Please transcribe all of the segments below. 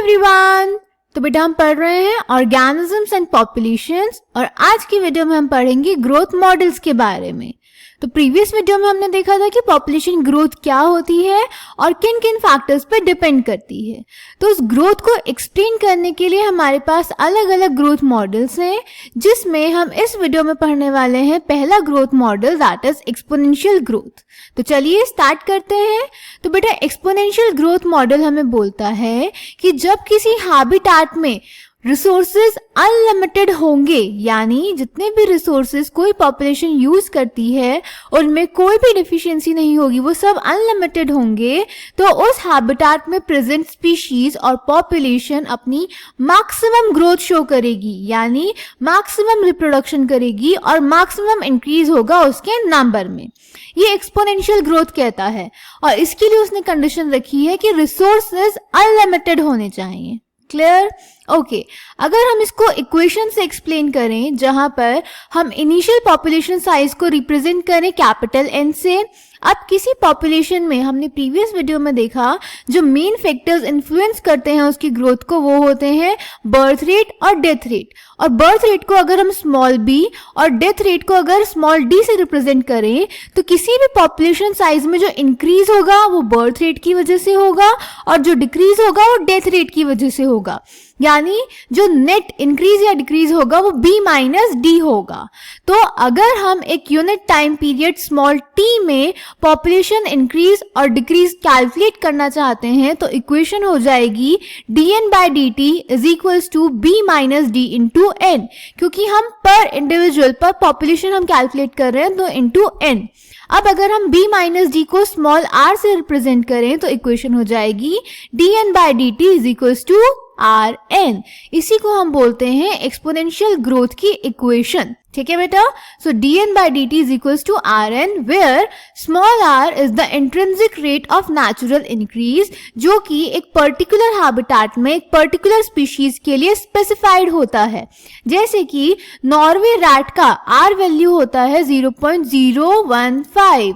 Everyone. तो बेटा हम पढ़ रहे हैं ऑर्गेनिजम्स एंड पॉपुलेशंस और आज की वीडियो में हम पढ़ेंगे ग्रोथ मॉडल्स के बारे में। तो प्रीवियस वीडियो में हमने देखा था कि पॉपुलेशन ग्रोथ क्या होती है और किन किन फैक्टर्स पे डिपेंड करती है। तो उस ग्रोथ को एक्सप्लेन करने के लिए हमारे पास अलग अलग ग्रोथ मॉडल्स हैं, जिसमें हम इस वीडियो में पढ़ने वाले हैं पहला growth model, that is exponential growth. तो चलिए स्टार्ट करते हैं। तो बेटा एक्सपोनेंशियल ग्रोथ मॉडल हमें बोलता है कि जब किसी हैबिटेट में रिसोर्सेज अनलिमिटेड होंगे, यानी जितने भी रिसोर्सेज कोई पॉपुलेशन यूज करती है उनमें कोई भी डिफिशियंसी नहीं होगी, वो सब अनलिमिटेड होंगे, तो उस हैबिटेट में प्रेजेंट स्पीशीज और पॉपुलेशन अपनी मैक्सिमम ग्रोथ शो करेगी, यानी मैक्सिमम रिप्रोडक्शन करेगी और मैक्सिमम इंक्रीज होगा उसके नंबर में। ये एक्सपोनेंशियल ग्रोथ कहता है और इसके लिए उसने कंडीशन रखी है कि रिसोर्सेज अनलिमिटेड होने चाहिए। क्लियर? ओके, अगर हम इसको इक्वेशन से एक्सप्लेन करें, जहां पर हम इनिशियल पॉपुलेशन साइज को रिप्रेजेंट करें कैपिटल एन से। अब किसी पॉपुलेशन में हमने प्रीवियस वीडियो में देखा जो मेन फैक्टर्स इन्फ्लुएंस करते हैं उसकी ग्रोथ को, वो होते हैं बर्थ रेट और डेथ रेट। और बर्थ रेट को अगर हम स्मॉल b और डेथ रेट को अगर स्मॉल d से रिप्रेजेंट करें, तो किसी भी पॉपुलेशन साइज में जो इंक्रीज होगा वो बर्थ रेट की वजह से होगा और जो डिक्रीज होगा वो डेथ रेट की वजह से होगा, यानी जो नेट इंक्रीज या डिक्रीज होगा वो b माइनस डी होगा। तो अगर हम एक unit time period small t में पॉपुलेशन इंक्रीज और डिक्रीज कैलकुलेट करना चाहते हैं, तो इक्वेशन हो जाएगी dn/dt is equals to b minus d into n, क्योंकि हम पर इंडिविजुअल पर पॉपुलेशन हम कैलकुलेट कर रहे हैं, तो इंटू n। अब अगर हम b माइनस डी को स्मॉल r से रिप्रेजेंट करें तो इक्वेशन हो जाएगी dn/dt is equals to Rn। इसी को हम बोलते हैं एक्सपोनेंशियल ग्रोथ की इक्वेशन। ठीक है बेटा? So dn/dt is equals to Rn, where small r is the intrinsic rate of natural increase, जो कि एक पर्टिकुलर हैबिटेट में एक पर्टिकुलर स्पीशीज के लिए स्पेसिफाइड होता है। जैसे कि नॉर्वे रैट का r वैल्यू होता है 0.015,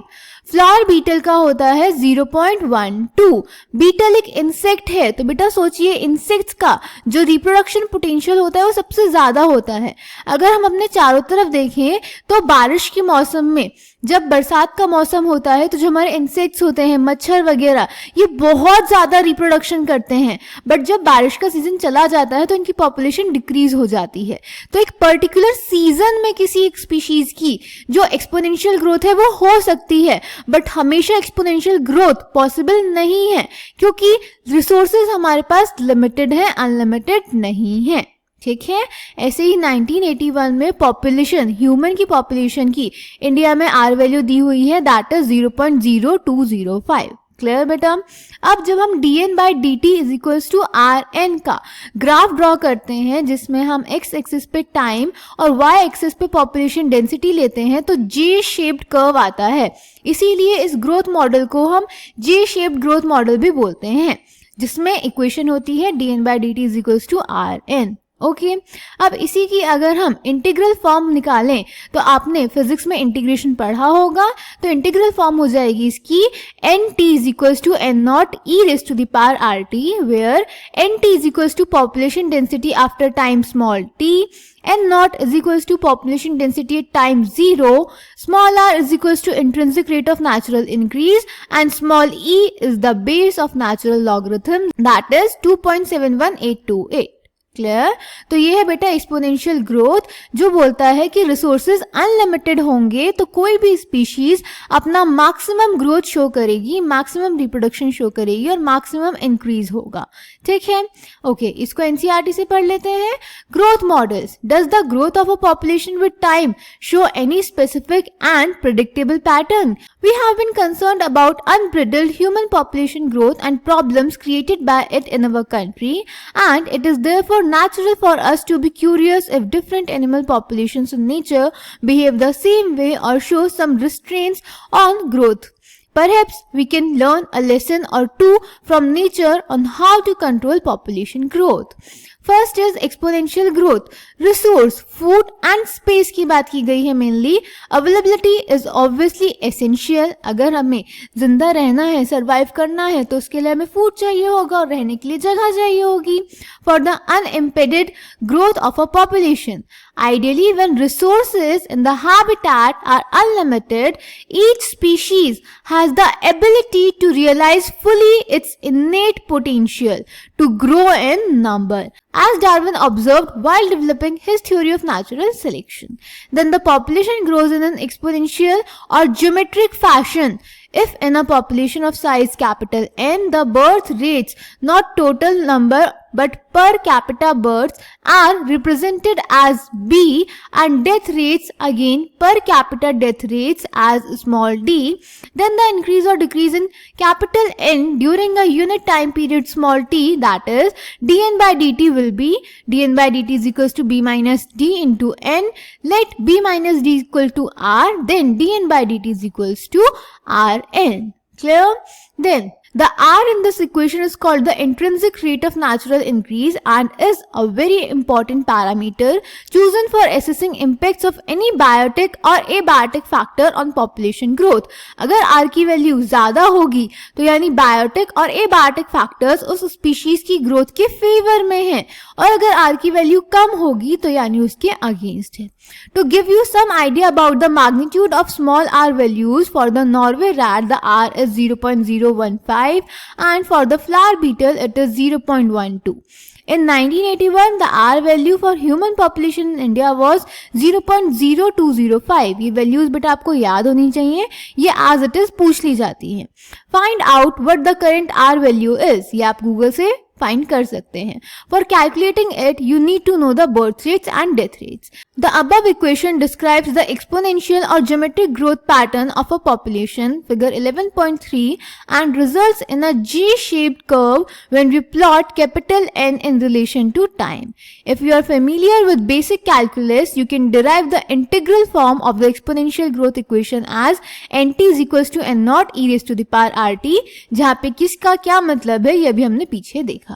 फ्लावर बीटल का होता है 0.12। बीटल एक इंसेक्ट है, तो बेटा सोचिए इंसेक्ट्स का जो रिप्रोडक्शन पोटेंशियल होता है वो सबसे ज्यादा होता है। अगर हम अपने चारों तरफ देखें तो बारिश के मौसम में, जब बरसात का मौसम होता है, तो जो हमारे इंसेक्ट्स होते हैं, मच्छर वगैरह, ये बहुत ज्यादा रिप्रोडक्शन करते हैं, बट जब बारिश का सीजन चला जाता है तो इनकी पॉपुलेशन डिक्रीज हो जाती है। तो एक पर्टिकुलर सीजन में किसी एक स्पीशीज की जो एक्सपोनेंशियल ग्रोथ है वो हो सकती है, बट हमेशा एक्सपोनेंशियल ग्रोथ पॉसिबल नहीं है, क्योंकि रिसोर्सेज हमारे पास लिमिटेड है, अनलिमिटेड नहीं है। ठीक है? ऐसे ही 1981 में पॉपुलेशन, ह्यूमन की पॉपुलेशन की इंडिया में आर वैल्यू दी हुई है, दैट इज 0.0205। क्लियर बेटा? अब जब हम dn/dt is equals to Rn का ग्राफ ड्रॉ करते हैं, जिसमें हम x एक्सिस पे टाइम और y एक्सिस पे पॉपुलेशन डेंसिटी लेते हैं, तो J शेप्ड कर्व आता है। इसीलिए इस ग्रोथ मॉडल को हम J शेप्ड ग्रोथ मॉडल भी बोलते हैं, जिसमें इक्वेशन होती है dn/dt is equals to Rn। Okay, अब इसी की अगर हम इंटीग्रल फॉर्म निकालें, तो आपने फिजिक्स में इंटीग्रेशन पढ़ा होगा, तो इंटीग्रल फॉर्म हो जाएगी इसकी nt is equals to n0 e raise to the power rt, where nt is equals to population density after time small t, n0 is equals to population density at time 0, small r is equals to intrinsic rate of natural increase, and small e is the base of natural logarithm, that is 2.71828। Clear? तो ये है बेटा exponential growth, जो बोलता है कि resources unlimited होंगे तो कोई भी स्पीशीज अपना मैक्सिमम ग्रोथ शो करेगी, मैक्सिमम रिप्रोडक्शन शो करेगी और मैक्सिमम इंक्रीज होगा। ठीक है? ओके, इसको एनसीईआरटी से पढ़ लेते हैं। Growth models: does the growth of a population with time show any specific and predictable pattern? We have been concerned about unpredicted human population growth and problems created by it in our country, and it is therefore natural for us to be curious if different animal populations in nature behave the same way or show some restraints on growth. Perhaps we can learn a lesson or two from nature on how to control population growth. First is exponential growth. Resource, food and space की बात की गई है mainly. Availability is obviously essential. अगर हमें जिंदा रहना है, सर्वाइव करना है, तो उसके लिए हमें फूड चाहिए होगा और रहने के लिए जगह चाहिए होगी. For the unimpeded growth of a population. Ideally, when resources in the habitat are unlimited, each species has the ability to realize fully its innate potential to grow in number, as Darwin observed while developing his theory of natural selection. Then the population grows in an exponential or geometric fashion. If in a population of size capital N, the birth rates, not total number but per capita births, are represented as B, and death rates again per capita death rates as small d, then the increase or decrease in capital N during a unit time period small t, that is dn by dt, will be dn by dt is equals to b minus d into n. Let b minus d equal to r, then dn by dt is equals to rn. Clear? Then the R in this equation is called the intrinsic rate of natural increase and is a very important parameter chosen for assessing impacts of any biotic or abiotic factor on population growth. अगर R की value ज्यादा होगी तो यानी biotic और abiotic factors उस species की growth के फेवर में हैं, और अगर R की वैल्यू कम होगी तो यानी उसके अगेंस्ट है. To give you some idea about the magnitude of small r values, for the Norway rat the R is 0.015 and for the flower beetle it is 0.12. In 1981 the R value for human population in India was 0.0205. ये values बेटा आपको याद होनी चाहिए, ये as it is पूछ ली जाती हैं. Find out what the current R value is. ये आप Google से फाइंड कर सकते हैं. For calculating it, you need to know the birth rates and death rates. The above equation describes the exponential or geometric growth pattern of a population, figure 11.3, and results in a G-shaped curve when we plot capital N in relation to time. If you are familiar with basic calculus, you can derive the integral form of the exponential growth equation as nt is equals to n naught e raised to the power rt, जहाँ पे किसका क्या मतलब है ये भी हमने पीछे देखा.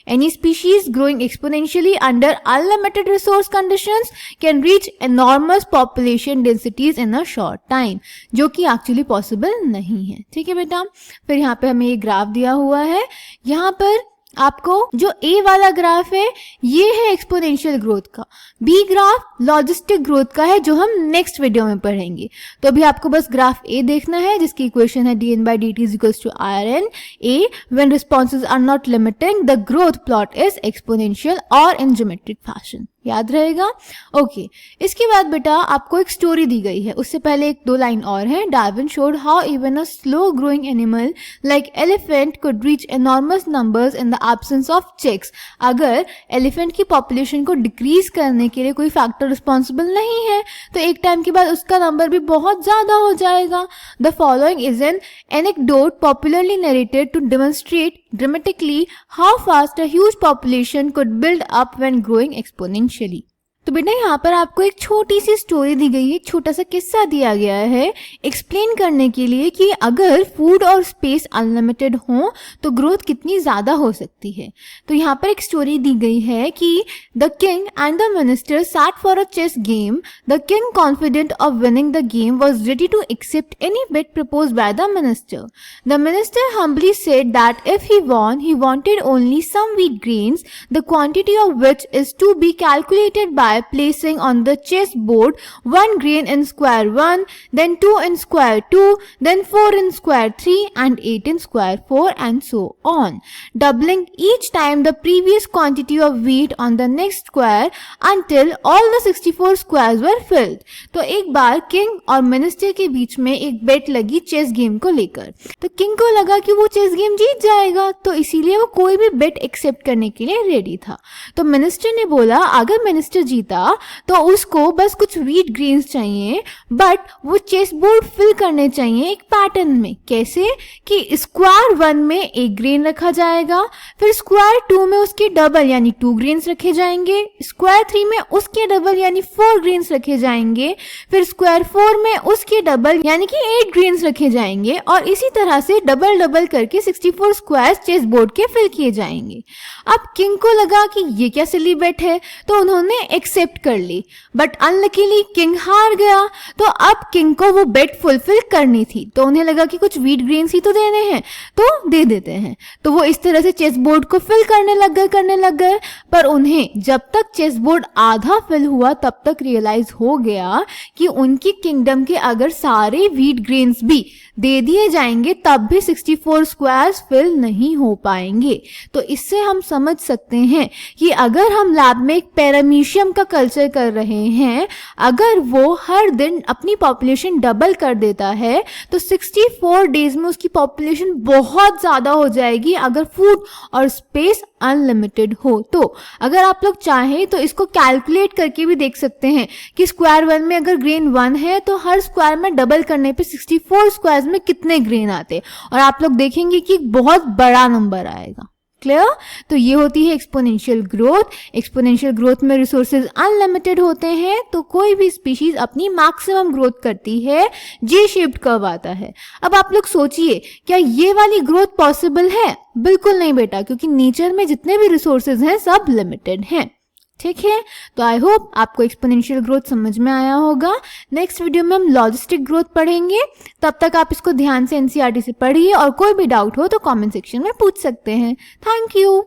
Any species growing exponentially under unlimited resource conditions can reach enormous population densities in a short time, जो कि actually possible नहीं है. ठीक है बेटा. फिर यहाँ पे हमें ये ग्राफ दिया हुआ है. यहाँ पर आपको जो ए वाला ग्राफ है ये है एक्सपोनेंशियल ग्रोथ का, बी ग्राफ लॉजिस्टिक ग्रोथ का है जो हम नेक्स्ट वीडियो में पढ़ेंगे. तो अभी आपको बस ग्राफ ए देखना है जिसकी इक्वेशन है dn by dt is equals to rn. A, when responses are not limiting, the growth plot is exponential or in geometric fashion. याद रहेगा. ओके. इसके बाद बेटा आपको एक स्टोरी दी गई है, उससे पहले एक दो लाइन और है. Darwin showed how even a slow growing animal like elephant could reach enormous numbers in the absence of checks. अगर एलिफेंट की पॉपुलेशन को डिक्रीज करने के लिए कोई फैक्टर रिस्पॉन्सिबल नहीं है तो एक टाइम के बाद उसका नंबर भी बहुत ज्यादा हो जाएगा. The following is an anecdote popularly narrated to demonstrate dramatically how fast a huge population could build up when growing exponentially. तो बेटा यहाँ पर आपको एक छोटी सी स्टोरी दी गई है, एक छोटा सा किस्सा दिया गया है एक्सप्लेन करने के लिए कि अगर फूड और स्पेस अनलिमिटेड हो तो ग्रोथ कितनी ज़्यादा हो सकती है. तो यहाँ पर एक स्टोरी दी गई है कि the king and the minister sat for a chess game. The king confident of winning the game was ready to accept any bet propose by the minister. The minister humbly said that if he won, he wanted only some wheat grains, the quantity of which is to be calculated by placing on the chessboard 1 grain in square 1, then 2 in square 2, then 4 in square 3 and 8 in square 4 and so on, doubling each time the previous quantity of wheat on the next square until all the 64 squares were filled. तो एक बार king और minister के बीच में एक बेट लगी chess game को लेकर. तो किंग को लगा कि वो चेस गेम जीत जाएगा तो इसीलिए वो कोई भी बेट एक्सेप्ट करने के लिए रेडी था. तो मिनिस्टर ने बोला अगर मिनिस्टर जीत जीता तो उसको बस कुछ वीट ग्रेन्स चाहिए, बट वो चेस बोर्ड फिल करने चाहिए एक पैटर्न में। कैसे कि स्क्वायर 1 में एक ग्रेन रखा जाएगा, फिर स्क्वायर 2 में उसके डबल यानी 2 ग्रेन्स रखे जाएंगे, स्क्वायर 3 में उसके डबल यानी 4 ग्रेन्स रखे जाएंगे, फिर स्क्वायर 4 में उसके डबल यानी कि 8 ग्रेन्स रखे जाएंगे, और इसी तरह से डबल डबल करके 64 स्क्वायर्स चेस बोर्ड के फिल किए जाएंगे। अब किंग को लगा कि ये क्या सिली बेट है, तो उन्होंने एक्सेप्ट कर ली, बट अनलकीली किंग हार गया। तो अब किंग को वो बेट फुलफिल करनी थी, तो उन्हें लगा कि कुछ वीट ग्रेन्स ही तो देने हैं तो दे देते हैं। तो वो इस तरह से चेस बोर्ड को फिल करने लग गए। पर उन्हें जब तक चेस बोर्ड आधा फिल हुआ तब तक रियलाइज हो गया कि उनकी किंगडम के अगर सारे वीट ग्रेन्स भी दे दिए जाएंगे तब भी 64 स्क्वायर्स फिल नहीं हो पाएंगे। तो इससे हम समझ सकते हैं कि अगर हम लैब में एक पैरामीशियम का कल्चर कर रहे हैं, अगर वो हर दिन अपनी पॉपुलेशन डबल कर देता है तो 64 डेज में उसकी पॉपुलेशन बहुत ज़्यादा हो जाएगी अगर फूड और स्पेस अनलिमिटेड हो। तो अगर आप लोग चाहें तो इसको कैलकुलेट करके भी देख सकते हैं कि स्क्वायर 1 में अगर ग्रेन 1 है तो हर स्क्वायर में डबल करने पे 64 स्क्वायर्स में कितने ग्रेन आते, और आप लोग देखेंगे कि बहुत बड़ा नंबर आएगा। क्लियर? तो ये होती है एक्सपोनेंशियल ग्रोथ। एक्सपोनेंशियल ग्रोथ में रिसोर्सेज अनलिमिटेड होते हैं, तो कोई भी स्पीशीज अपनी मैक्सिमम ग्रोथ करती है। जे शेप्ड कर्व आता है। अब आप लोग सोचिए, क्या ये वाली ग्रोथ पॉसिबल है? बिल्कुल नहीं बेटा, क्योंकि नेचर में जितने भी रिसोर्सेज हैं सब लिमिटेड हैं। ठीक है, तो आई होप आपको एक्सपोनेंशियल ग्रोथ समझ में आया होगा। नेक्स्ट वीडियो में हम लॉजिस्टिक ग्रोथ पढ़ेंगे। तब तक आप इसको ध्यान से एनसीईआरटी से पढ़िए, और कोई भी डाउट हो तो कमेंट सेक्शन में पूछ सकते हैं। Thank you.